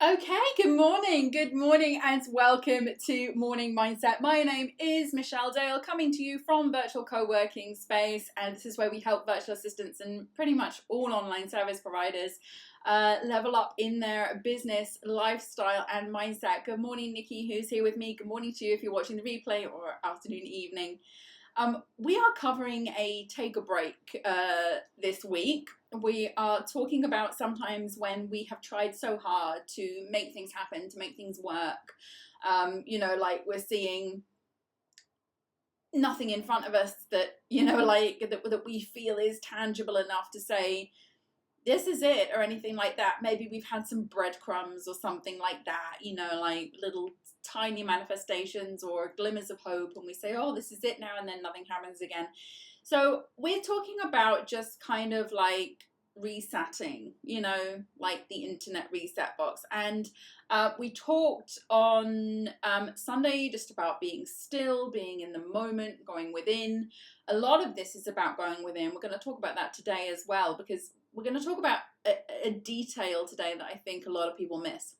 Okay, good morning, and welcome to Morning Mindset. My name is Michelle Dale, coming to you from Virtual CoWorking Space, and this is where we help virtual assistants and pretty much all online service providers level up in their business, lifestyle, and mindset. Good morning, Nikki, who's here with me. Good morning to you if you're watching the replay, or afternoon, evening. We are covering a take a break this week. We are talking about sometimes when we have tried so hard to make things happen, to make things work. Like we're seeing nothing in front of us that, that we feel is tangible enough to say, this is it, or anything like that. Maybe we've had some breadcrumbs or something like that, like little tiny manifestations or glimmers of hope, and we say, oh, this is it now, and then nothing happens again. So we're talking about just kind of like resetting, like the internet reset box. And we talked on Sunday just about being still, being in the moment, going within. A lot of this is about going within. We're going to talk about that today as well, because we're going to talk about a detail today that I think a lot of people miss.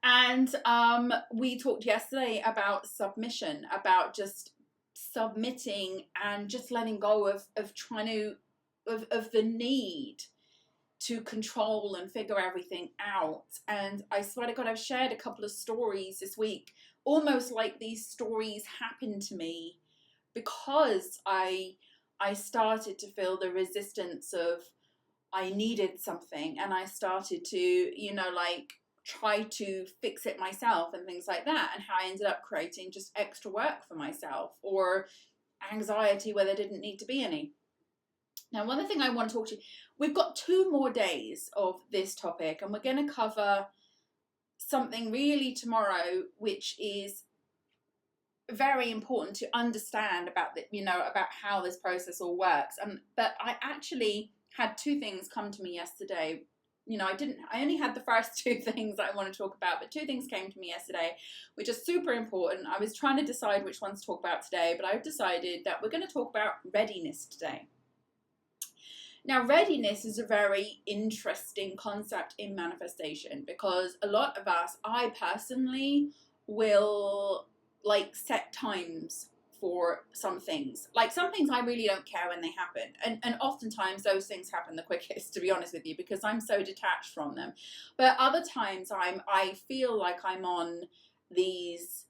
And we talked yesterday about submission, about just submitting and just letting go of trying to, of the need to control and figure everything out. And I swear to God, I've shared a couple of stories this week, almost like these stories happened to me because I started to feel the resistance of I needed something, and I started to, try to fix it myself and things like that, and how I ended up creating just extra work for myself or anxiety where there didn't need to be any. Now, one other thing I want to talk to you, we've got 2 more days of this topic, and we're going to cover something really tomorrow, which is very important to understand about about how this process all works. But I actually had 2 things come to me yesterday. I only had the first 2 things that I want to talk about, but 2 things came to me yesterday, which are super important. I was trying to decide which ones to talk about today, but I've decided that we're going to talk about readiness today. Now, readiness is a very interesting concept in manifestation, because a lot of us, I personally, will set times for some things. Like some things I really don't care when they happen, and oftentimes those things happen the quickest, to be honest with you, because I'm so detached from them. But other times I feel like I'm on these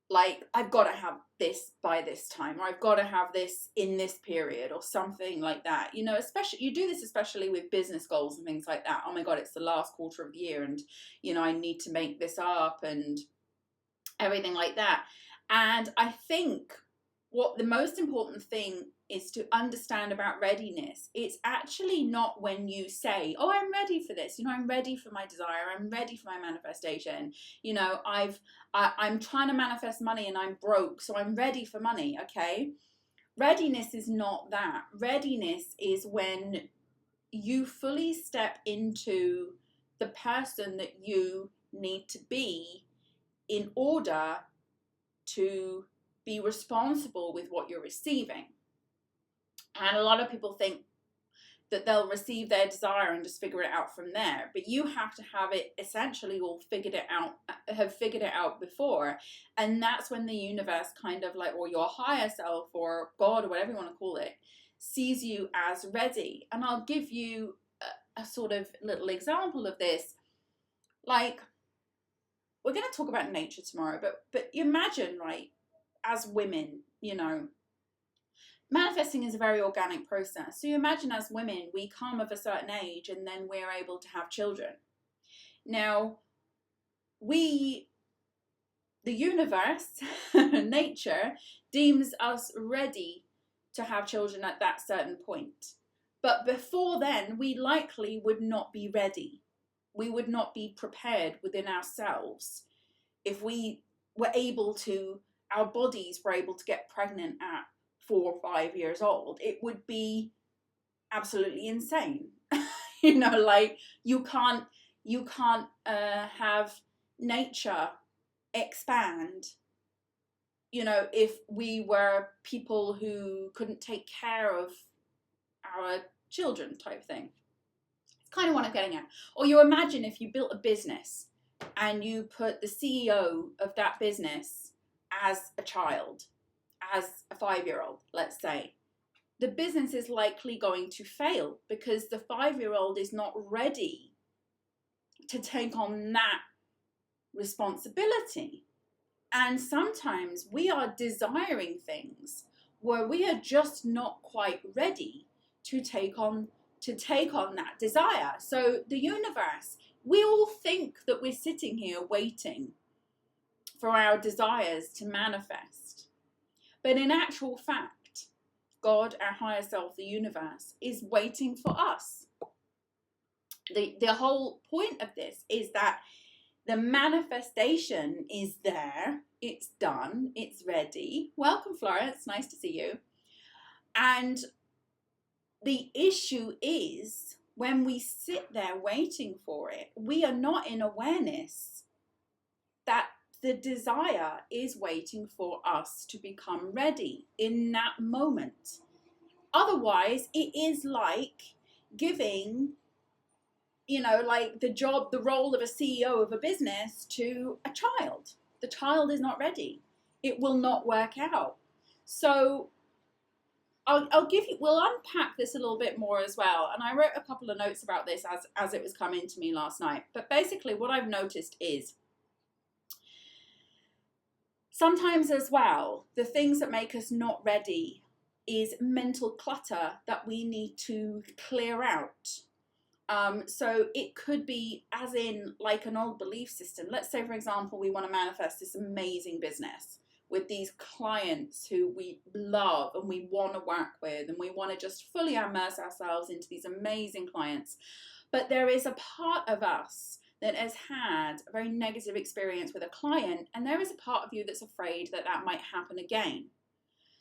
like I've got to have this by this time, or I've got to have this in this period, or something like that. Especially you do this especially with business goals and things like that. Oh my God, it's the last quarter of the year, and I need to make this up and everything like that. And I think what the most important thing is to understand about readiness, it's actually not when you say, oh, I'm ready for this, I'm ready for my desire, I'm ready for my manifestation, I'm trying to manifest money and I'm broke, so I'm ready for money. Okay, readiness is not that. Readiness is when you fully step into the person that you need to be in order to be responsible with what you're receiving. And a lot of people think that they'll receive their desire and just figure it out from there, but you have to have it essentially all figured it out before. And that's when the universe kind of or your higher self, or God, or whatever you want to call it, sees you as ready. And I'll give you a sort of little example of this. We're going to talk about nature tomorrow, but imagine, right, as women, manifesting is a very organic process. So you imagine as women, we come of a certain age and then we're able to have children. Now, the universe, nature, deems us ready to have children at that certain point. But before then, we likely would not be ready. We would not be prepared within ourselves. If we were able to, our bodies were able to get pregnant at 4 or 5 years old, it would be absolutely insane. You can't have nature expand, if we were people who couldn't take care of our children, type thing. It's kind of what I'm getting at. Or you imagine if you built a business and you put the CEO of that business as a child, as a 5-year-old, let's say. The business is likely going to fail because the 5-year-old is not ready to take on that responsibility. And sometimes we are desiring things where we are just not quite ready to take on that desire. So the universe, we all think that we're sitting here waiting for our desires to manifest. But in actual fact, God, our higher self, the universe, is waiting for us. The whole point of this is that the manifestation is there, it's done, it's ready. Welcome, Florence, nice to see you. And the issue is when we sit there waiting for it, we are not in awareness that the desire is waiting for us to become ready in that moment. Otherwise, it is like giving, like the role of a CEO of a business to a child. The child is not ready. It will not work out. So we'll unpack this a little bit more as well. And I wrote a couple of notes about this as it was coming to me last night. But basically what I've noticed is sometimes as well, the things that make us not ready is mental clutter that we need to clear out. So it could be as in like an old belief system. Let's say, for example, we want to manifest this amazing business with these clients who we love and we want to work with, and we want to just fully immerse ourselves into these amazing clients. But there is a part of us that has had a very negative experience with a client, and there is a part of you that's afraid that that might happen again.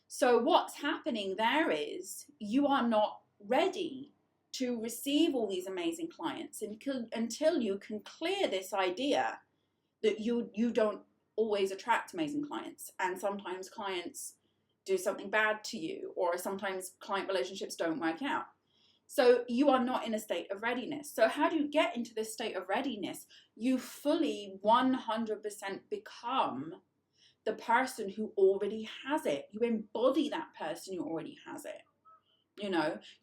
So what's happening there is you are not ready to receive all these amazing clients until you can clear this idea that you don't always attract amazing clients, and sometimes clients do something bad to you, or sometimes client relationships don't work out. So you are not in a state of readiness. So how do you get into this state of readiness? You fully 100% become the person who already has it. You embody that person who already has it.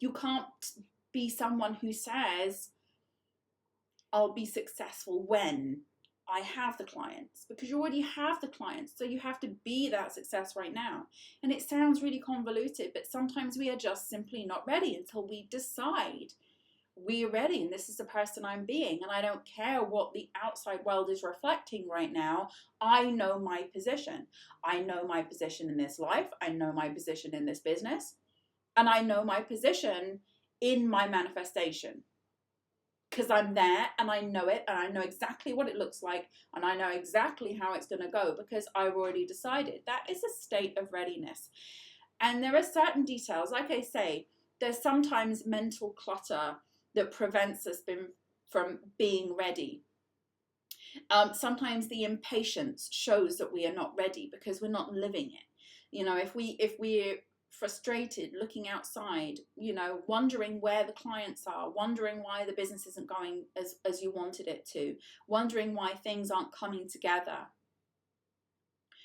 You can't be someone who says, I'll be successful when I have the clients, because you already have the clients. So you have to be that success right now. And it sounds really convoluted, but sometimes we are just simply not ready until we decide we're ready and this is the person I'm being. And I don't care what the outside world is reflecting right now. I know my position. I know my position in this life. I know my position in this business. And I know my position in my manifestation. Because I'm there and I know it, and I know exactly what it looks like, and I know exactly how it's going to go because I've already decided. That is a state of readiness. And there are certain details, like I say, there's sometimes mental clutter that prevents us from being ready. Sometimes the impatience shows that we are not ready because we're not living it. If we're frustrated, looking outside, wondering where the clients are, wondering why the business isn't going as you wanted it to, wondering why things aren't coming together.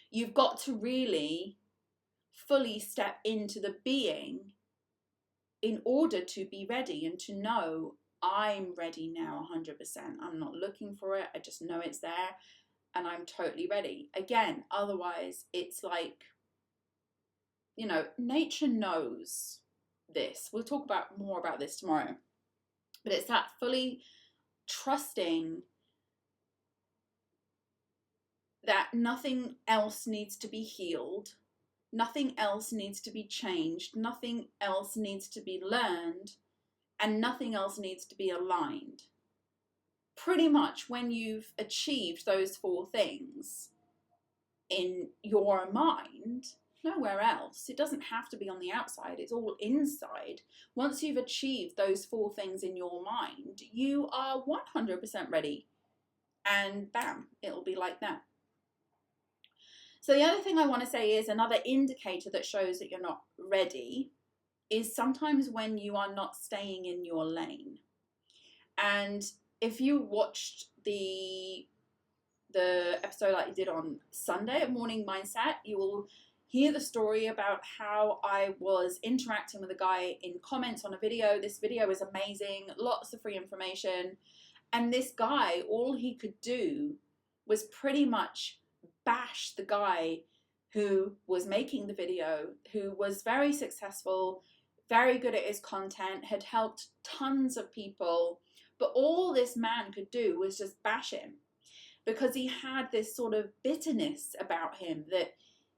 You've got to really fully step into the being in order to be ready and to know I'm ready now 100%. I'm not looking for it. I just know it's there and I'm totally ready. Again, otherwise it's like, nature knows this. We'll talk more about this tomorrow. But it's that fully trusting that nothing else needs to be healed, nothing else needs to be changed, nothing else needs to be learned, and nothing else needs to be aligned. Pretty much when you've achieved those 4 things in your mind, nowhere else. It doesn't have to be on the outside. It's all inside. Once you've achieved those 4 things in your mind, you are 100% ready. And bam, it'll be like that. So the other thing I want to say is another indicator that shows that you're not ready is sometimes when you are not staying in your lane. And if you watched the episode that I did on Sunday of Morning Mindset, you will hear the story about how I was interacting with a guy in comments on a video. This video is amazing, lots of free information. And this guy, all he could do was pretty much bash the guy who was making the video, who was very successful, very good at his content, had helped tons of people. But all this man could do was just bash him, because he had this sort of bitterness about him that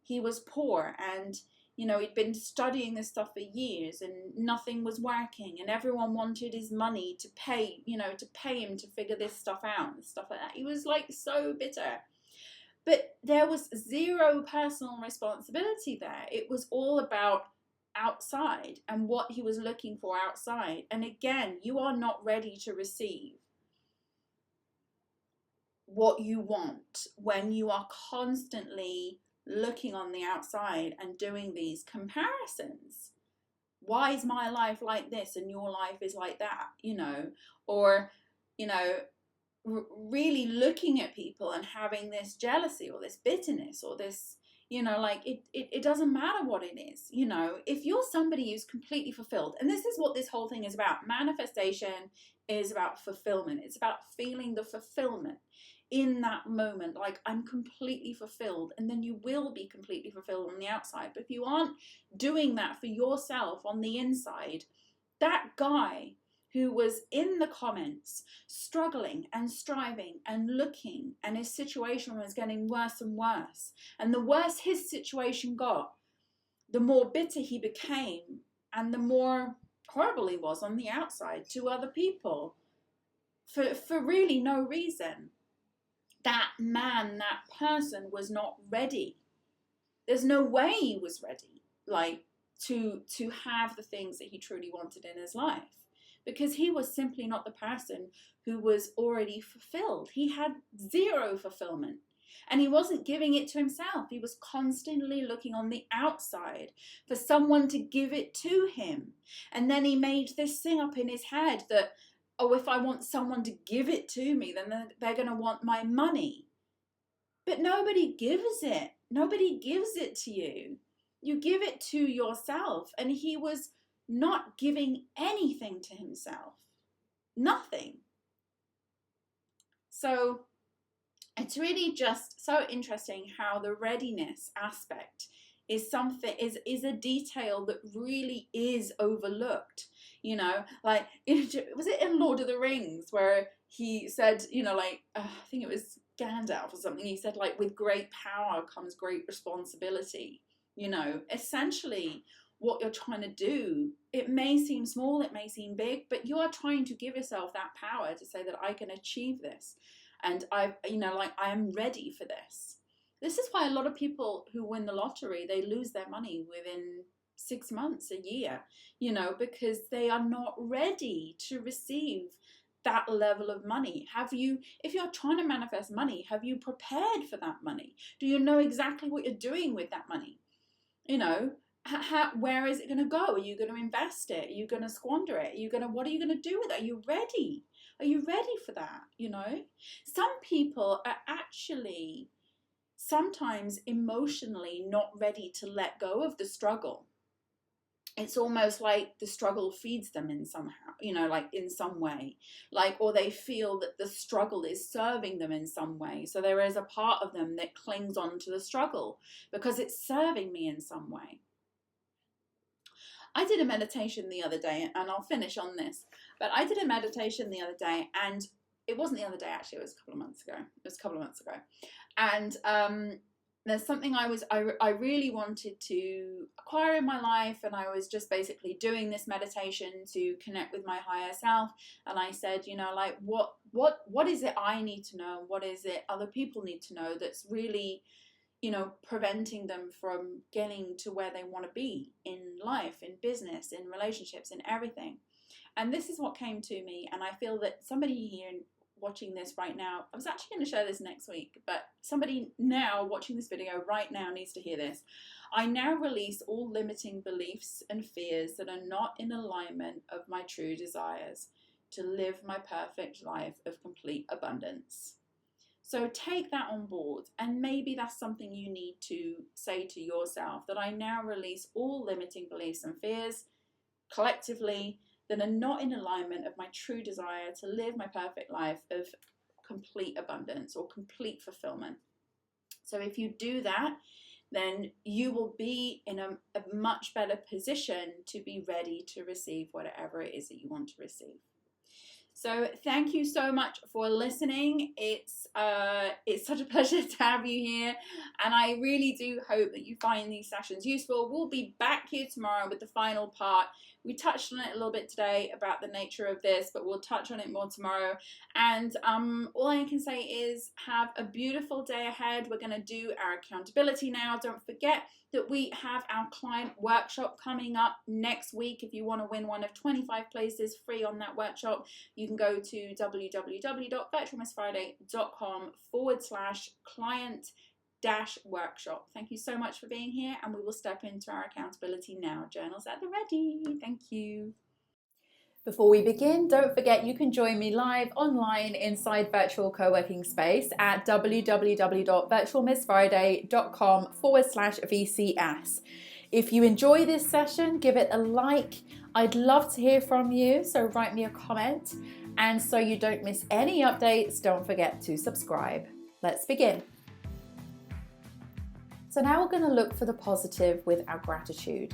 he was poor, and he'd been studying this stuff for years and nothing was working, and everyone wanted his money to pay him to figure this stuff out and stuff like that. He was like so bitter. But there was zero personal responsibility there. It was all about outside and what he was looking for outside. And again, you are not ready to receive what you want when you are constantly looking on the outside and doing these comparisons. Why is my life like this and your life is like that? Or really looking at people and having this jealousy or this bitterness or this, it doesn't matter what it is. If you're somebody who's completely fulfilled, and this is what this whole thing is about. Manifestation is about fulfillment. It's about feeling the fulfillment in that moment, like I'm completely fulfilled, and then you will be completely fulfilled on the outside. But if you aren't doing that for yourself on the inside, that guy who was in the comments struggling and striving and looking, and his situation was getting worse and worse, and the worse his situation got, the more bitter he became, and the more horrible he was on the outside to other people for really no reason. That man, that person was not ready. There's no way he was ready, to have the things that he truly wanted in his life, because he was simply not the person who was already fulfilled. He had zero fulfillment, and he wasn't giving it to himself. He was constantly looking on the outside for someone to give it to him. And then he made this thing up in his head that, oh, if I want someone to give it to me, then they're going to want my money. But nobody gives it. Nobody gives it to you. You give it to yourself. And he was not giving anything to himself. Nothing. So it's really just so interesting how the readiness aspect is a detail that really is overlooked. Was it in Lord of the Rings where he said, I think it was Gandalf or something, he said, with great power comes great responsibility. Essentially what you're trying to do, it may seem small, it may seem big, but you are trying to give yourself that power to say that I can achieve this, and I am ready for this. This is why a lot of people who win the lottery, they lose their money within 6 months, a year, because they are not ready to receive that level of money. If you're trying to manifest money, have you prepared for that money? Do you know exactly what you're doing with that money? Where is it going to go? Are you going to invest it? Are you going to squander it? What are you going to do with it? Are you ready? Are you ready for that? Some people are actually sometimes emotionally not ready to let go of the struggle. It's almost like the struggle feeds them in somehow, in some way, or they feel that the struggle is serving them in some way. So there is a part of them that clings on to the struggle because it's serving me in some way. I did a meditation the other day, and I'll finish on this, but I did a meditation the other day, and it wasn't the other day, actually, it was a couple of months ago. And there's something I really wanted to acquire in my life, and I was just basically doing this meditation to connect with my higher self. And I said, what is it I need to know? What is it other people need to know that's really, preventing them from getting to where they want to be in life, in business, in relationships, in everything? And this is what came to me, and I feel that somebody here watching this right now, I was actually going to share this next week, but somebody now watching this video right now needs to hear this. I now release all limiting beliefs and fears that are not in alignment of my true desires. to live my perfect life of complete abundance. So take that on board, and maybe that's something you need to say to yourself, that I now release all limiting beliefs and fears collectively that are not in alignment of my true desire to live my perfect life of complete abundance or complete fulfillment. So if you do that, then you will be in a much better position to be ready to receive whatever it is that you want to receive. So thank you so much for listening. It's such a pleasure to have you here, and I really do hope that you find these sessions useful. We'll be back here tomorrow with the final part. We touched on it a little bit today about the nature of this, but we'll touch on it more tomorrow. And all I can say is have a beautiful day ahead. We're going to do our accountability now. Don't forget that we have our client workshop coming up next week. If you want to win one of 25 places free on that workshop, you can go to www.virtualmissfriday.com/client-workshop. Thank you so much for being here, and we will step into our accountability now. Journals at the ready. Thank you. Before we begin, don't forget you can join me live online inside Virtual CoWorking Space at www.virtualmissfriday.com/VCS. If you enjoy this session, give it a like. I'd love to hear from you, so write me a comment. And so you don't miss any updates, don't forget to subscribe. Let's begin. So now we're going to look for the positive with our gratitude.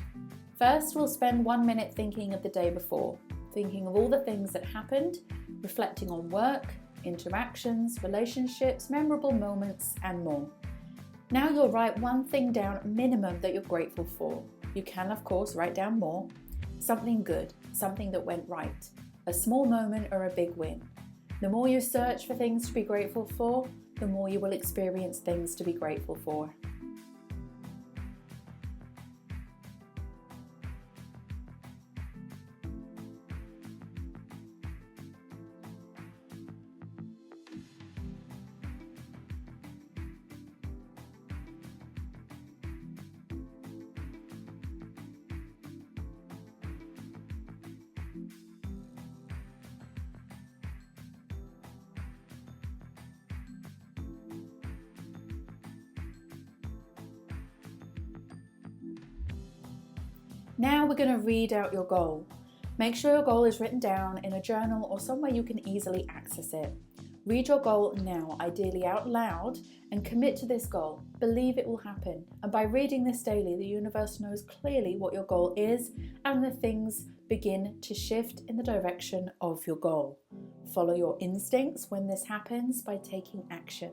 First, we'll spend 1 minute thinking of the day before, thinking of all the things that happened, reflecting on work, interactions, relationships, memorable moments, and more. Now you'll write one thing down minimum that you're grateful for. You can, of course, write down more. Something good, something that went right, a small moment or a big win. The more you search for things to be grateful for, the more you will experience things to be grateful for. Now we're going to read out your goal. Make sure your goal is written down in a journal or somewhere you can easily access it. Read your goal now, ideally out loud, and commit to this goal. Believe it will happen. And by reading this daily, the universe knows clearly what your goal is, and the things begin to shift in the direction of your goal. Follow your instincts when this happens by taking action.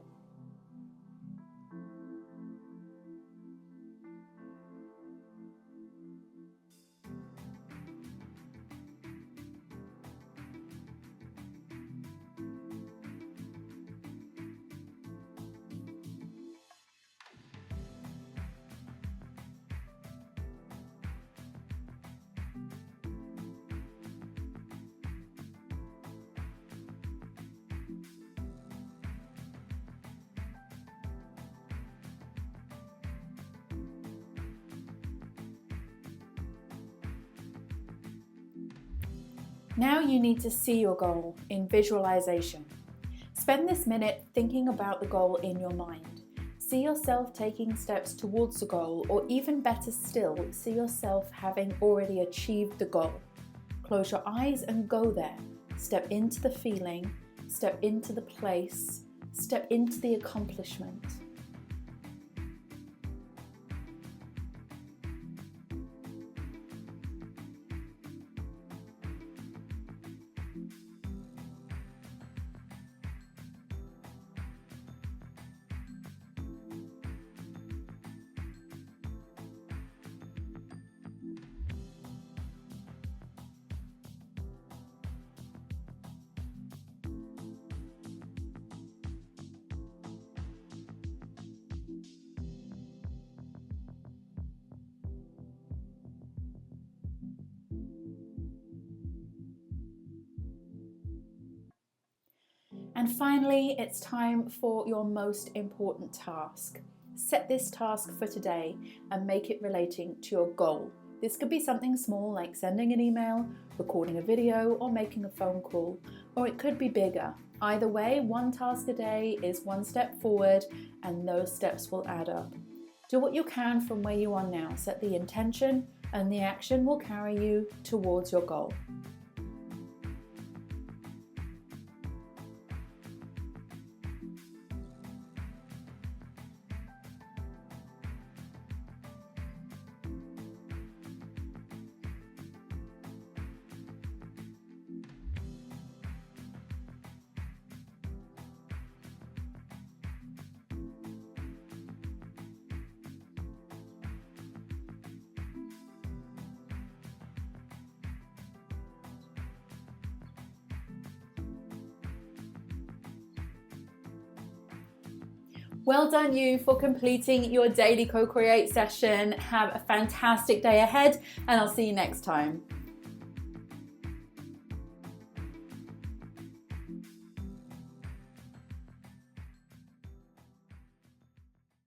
Now you need to see your goal in visualization. Spend this minute thinking about the goal in your mind. See yourself taking steps towards the goal, or even better still, see yourself having already achieved the goal. Close your eyes and go there. Step into the feeling, step into the place, step into the accomplishment. And finally, it's time for your most important task. Set this task for today and make it relating to your goal. This could be something small like sending an email, recording a video, or making a phone call, or it could be bigger. Either way, one task a day is one step forward, and those steps will add up. Do what you can from where you are now. Set the intention, and the action will carry you towards your goal. Well done you for completing your daily co-create session. Have a fantastic day ahead, and I'll see you next time.